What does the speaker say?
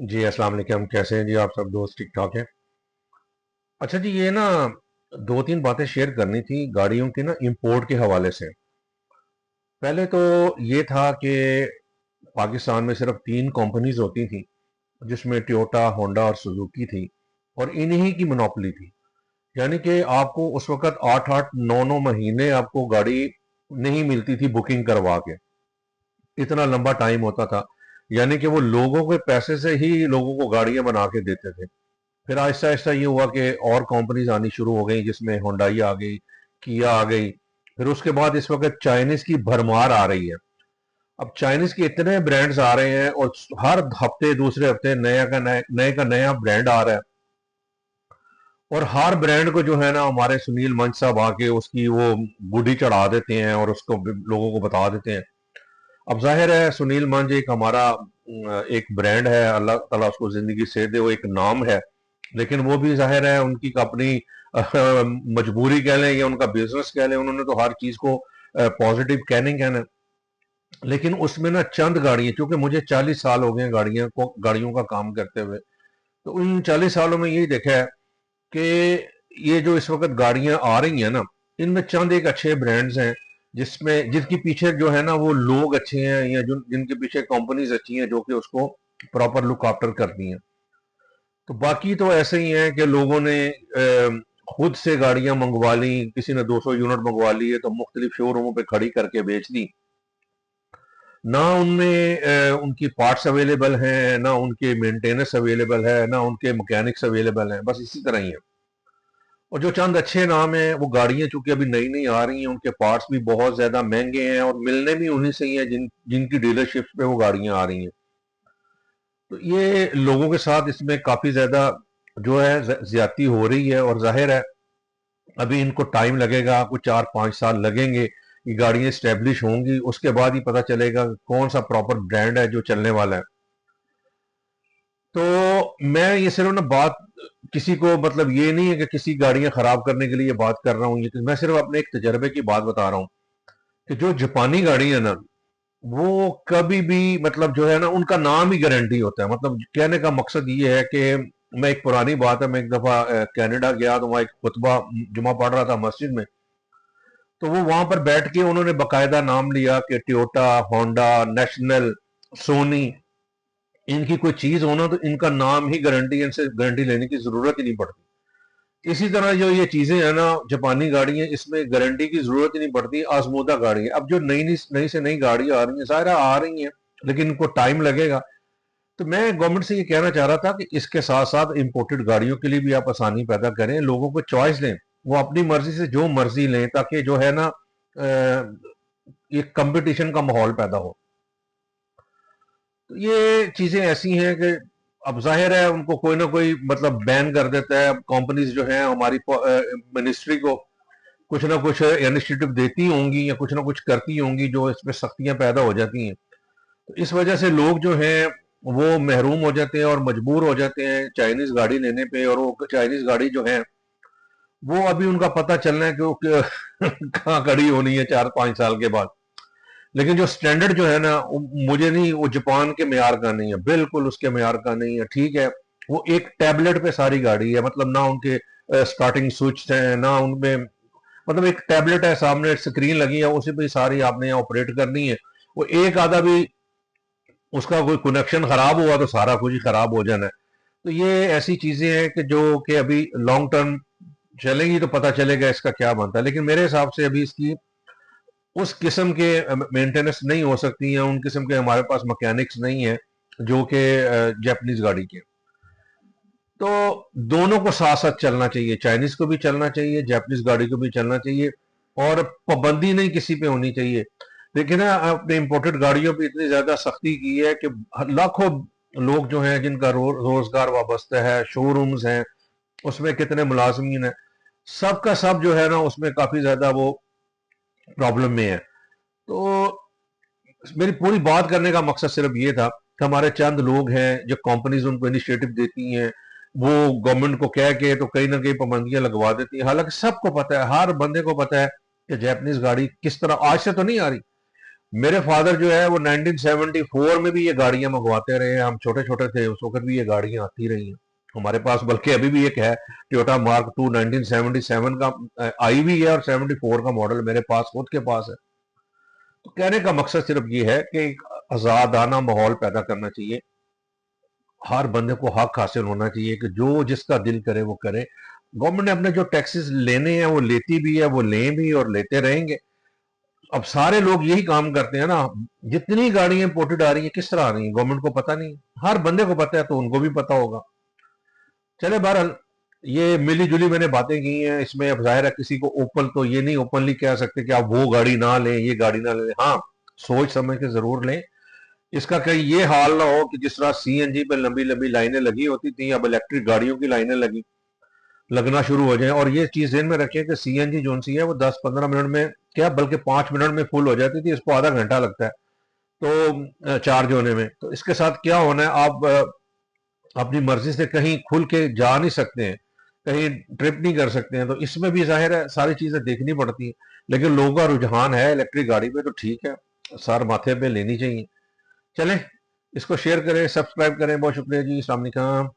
جی अस्सलाम वालेकुम। कैसे हैं जी आप सब दोस्त? ठीक ठाक हैं? अच्छा जी, ये ना दो तीन बातें शेयर करनी थी गाड़ियों की ना इंपोर्ट के हवाले से। पहले तो ये था कि पाकिस्तान में सिर्फ तीन कंपनीज होती थी, जिसमें टोयोटा, होंडा और सुजुकी थी, और इन्हीं की मोनोपोली थी। यानी कि आपको उस वक्त आठ आठ नौ नौ महीने आपको गाड़ी नहीं मिलती थी बुकिंग करवा के। इतना लंबा टाइम होता था। यानी कि वो लोगों के पैसे से ही लोगों को गाड़ियां बना के देते थे। फिर आहिस्ता आहिस्ता ये हुआ कि और कंपनीज आनी शुरू हो गई, जिसमें होंडाई आ गई, किया आ गई। फिर उसके बाद इस वक्त चाइनीज की भरमार आ रही है। अब चाइनीज के इतने ब्रांड्स आ रहे हैं, और हर हफ्ते दूसरे हफ्ते नए का नया ब्रांड आ रहा है। और हर ब्रांड को जो है ना, हमारे सुनील मंच साहब आके उसकी वो गुडी चढ़ा देते हैं और उसको लोगों को बता देते हैं। अब जाहिर है, सुनील मंच एक हमारा एक ब्रांड है, अल्लाह ताला उसको जिंदगी से दे, वो एक नाम है। लेकिन वो भी जाहिर है उनकी अपनी मजबूरी कह लें या उनका बिजनेस कह लें, उन्होंने तो हर चीज को पॉजिटिव कहने ही कहना है। लेकिन उसमें ना चंद गाड़ियां, क्योंकि मुझे 40 साल हो गए गाड़ियों का काम करते हुए, तो उन 40 सालों में यही देखा है कि ये जो इस वक्त गाड़ियां आ रही हैं ना, इनमें चंद एक अच्छे ब्रांड्स हैं, जिसमें जिनके पीछे जो है ना वो लोग अच्छे हैं, या जो जिनके पीछे कंपनीज अच्छी हैं जो कि उसको प्रॉपर लुक आफ्टर करती हैं। तो बाकी तो ऐसे ही है कि लोगों ने खुद से गाड़ियां मंगवा ली, किसी ने 200 यूनिट मंगवा ली है तो मुख्तलिफ शोरूमों पे खड़ी करके बेच दी। ना उनमें उनकी पार्ट्स अवेलेबल हैं, ना उनके मेंटेनेंस अवेलेबल है, ना उनके मैकेनिक्स अवेलेबल हैं, बस इसी तरह ही है। और जो चंद अच्छे नाम हैं, वो गाड़ियां चूंकि अभी नई नई आ रही हैं, उनके पार्ट्स भी बहुत ज्यादा महंगे हैं और मिलने भी उन्हीं से ही हैं जिनकी डीलरशिप पे वो गाड़ियां आ रही हैं। तो ये लोगों के साथ इसमें काफी ज्यादा जो है ज्यादती हो रही है, और जाहिर है अभी इनको टाइम लगेगा, कुछ 4-5 साल लगेंगे। ये गाड़ियां स्टेब्लिश होंगी, उसके बाद ही पता चलेगा कि कौन सा प्रॉपर ब्रांड है जो चलने वाला है। तो मैं ये सिर्फ ना बात किसी को, मतलब ये नहीं है कि किसी गाड़ियां खराब करने के लिए बात कर रहा हूँ, ये तो मैं सिर्फ अपने एक तजर्बे की बात बता रहा हूँ कि जो जापानी गाड़ी है ना, वो कभी भी, मतलब जो है ना, उनका नाम ही गारंटी होता है। मतलब कहने का मकसद ये है कि मैं एक पुरानी बात है, मैं एक दफा कनाडा गया तो वहाँ एक खुतबा जुमा पढ़ रहा था मस्जिद में। तो वो वहां पर बैठ के उन्होंने बकायदा नाम लिया कि टोयोटा, होंडा, नेशनल, सोनी, इनकी कोई चीज होना तो इनका नाम ही गारंटी, इनसे गारंटी लेने की जरूरत ही नहीं पड़ती। इसी तरह जो ये चीजें हैं ना, जापानी गाड़ी है, इसमें गारंटी की जरूरत ही नहीं पड़ती, आजमूदा गाड़ी है। अब जो नई नई नई से नई गाड़ी आ रही है, सारा आ रही है, लेकिन इनको टाइम लगेगा। तो मैं गवर्नमेंट से ये कहना चाह रहा था कि इसके साथ साथ इंपोर्टेड गाड़ियों के लिए भी आप आसानी पैदा करें, लोगों को चॉइस दें, वो अपनी मर्जी से जो मर्जी लें, ताकि जो है ना ये कंपटीशन का माहौल पैदा हो। तो ये चीजें ऐसी हैं कि अब जाहिर है उनको कोई ना कोई मतलब बैन कर देता है। कंपनीज जो है हमारी मिनिस्ट्री को कुछ ना कुछ इनिशिएटिव देती होंगी या कुछ ना कुछ करती होंगी, जो इसमें सख्तियां पैदा हो जाती हैं। तो इस वजह से लोग जो हैं वो महरूम हो जाते हैं और मजबूर हो जाते हैं चाइनीज गाड़ी लेने पे। और वो चाइनीज गाड़ी जो है, वो अभी उनका पता चलना है कि वो कहाँ खड़ी होनी है 4-5 साल के बाद। लेकिन जो स्टैंडर्ड जो है ना, मुझे नहीं, वो जापान के मेयार का नहीं है, बिल्कुल उसके मेयार का नहीं है। ठीक है, वो एक टैबलेट पे सारी गाड़ी है, मतलब ना उनके स्टार्टिंग स्विच हैं, ना उनमें, मतलब एक टैबलेट है, सामने स्क्रीन लगी है, उसी पे सारी आपने ऑपरेट करनी है। वो एक आधा भी उसका कोई कनेक्शन खराब हुआ तो सारा कुछ ही खराब हो जाना है। तो ये ऐसी चीजें हैं कि जो कि अभी लॉन्ग टर्म चलेंगी तो पता चलेगा इसका क्या बनता है। लेकिन मेरे हिसाब से अभी इसकी उस किस्म के मेंटेनेंस नहीं हो सकती हैं, उन किस्म के हमारे पास मैकेनिक्स नहीं है जो कि जापानीज गाड़ी के। तो दोनों को साथ साथ चलना चाहिए, चाइनीज को भी चलना चाहिए, जापानीज गाड़ी को भी चलना चाहिए। और पाबंदी नहीं किसी पे होनी चाहिए। लेकिन ना अपने इंपोर्टेड गाड़ियों पे इतनी ज्यादा सख्ती की है कि लाखों लोग जो हैं जिनका रोजगार वाबस्ता है, शोरूम्स हैं, उसमें कितने मुलाजमीन हैं, सबका सब जो है ना उसमें काफी ज्यादा वो प्रॉब्लम में है। तो मेरी पूरी बात करने का मकसद सिर्फ ये था कि हमारे चंद लोग हैं जो कंपनीज उनको इनिशिएटिव देती हैं, वो गवर्नमेंट को कह के तो कहीं ना कहीं पाबंदियां लगवा देती हैं। हालांकि सबको पता है, हर बंदे को पता है कि जापानीज गाड़ी किस तरह आज से तो नहीं आ रही, میرے فادر جو ہے وہ 1974 میں بھی یہ گاڑیاں منگواتے رہے ہیں، ہم چھوٹے چھوٹے تھے اس وقت بھی یہ گاڑیاں آتی رہی ہیں ہمارے پاس، بلکہ ابھی بھی ایک ہے ٹویوٹا مارک ٹو 1977 کا آئی بھی ہے، اور 74 کا ماڈل میرے پاس خود کے پاس ہے۔ تو کہنے کا مقصد صرف یہ ہے کہ ایک آزادانہ ماحول پیدا کرنا چاہیے، ہر بندے کو حق حاصل ہونا چاہیے کہ جو جس کا دل کرے وہ کرے۔ گورنمنٹ نے اپنے جو ٹیکسز لینے ہیں وہ لیتی بھی ہے، وہ لیں بھی اور لیتے رہیں گے۔ اب سارے لوگ یہی کام کرتے ہیں نا، جتنی گاڑیاں امپورٹڈ آ رہی ہیں کس طرح آ رہی ہیں گورنمنٹ کو پتہ نہیں، ہر بندے کو پتہ ہے تو ان کو بھی پتہ ہوگا۔ چلے بہرحال یہ ملی جلی میں نے باتیں کی ہیں، اس میں اب ظاہر ہے کسی کو اوپن تو یہ نہیں اوپنلی کہہ سکتے کہ آپ وہ گاڑی نہ لیں یہ گاڑی نہ لیں، ہاں سوچ سمجھ کے ضرور لیں، اس کا کہیں یہ حال نہ ہو کہ جس طرح سی این جی پہ لمبی لمبی لائنیں لگی ہوتی تھیں اب الیکٹرک گاڑیوں کی لائنیں لگنا شروع ہو جائیں، اور یہ چیز ذہن میں رکھیں کہ سی این جی جو سی ہے وہ 10-15 منٹ میں کیا بلکہ 5 منٹ میں فل ہو جاتی تھی، اس کو آدھا گھنٹہ لگتا ہے تو چارج ہونے میں۔ تو اس کے ساتھ کیا ہونا ہے، آپ اپنی مرضی سے کہیں کھل کے جا نہیں سکتے ہیں، کہیں ٹرپ نہیں کر سکتے ہیں، تو اس میں بھی ظاہر ہے ساری چیزیں دیکھنی پڑتی ہیں، لیکن لوگوں کا رجحان ہے الیکٹرک گاڑی پہ، تو ٹھیک ہے سر ماتھے پہ لینی چاہیے۔ چلیں اس کو شیئر کریں، سبسکرائب کریں، بہت شکریہ جی، السلام علیکم۔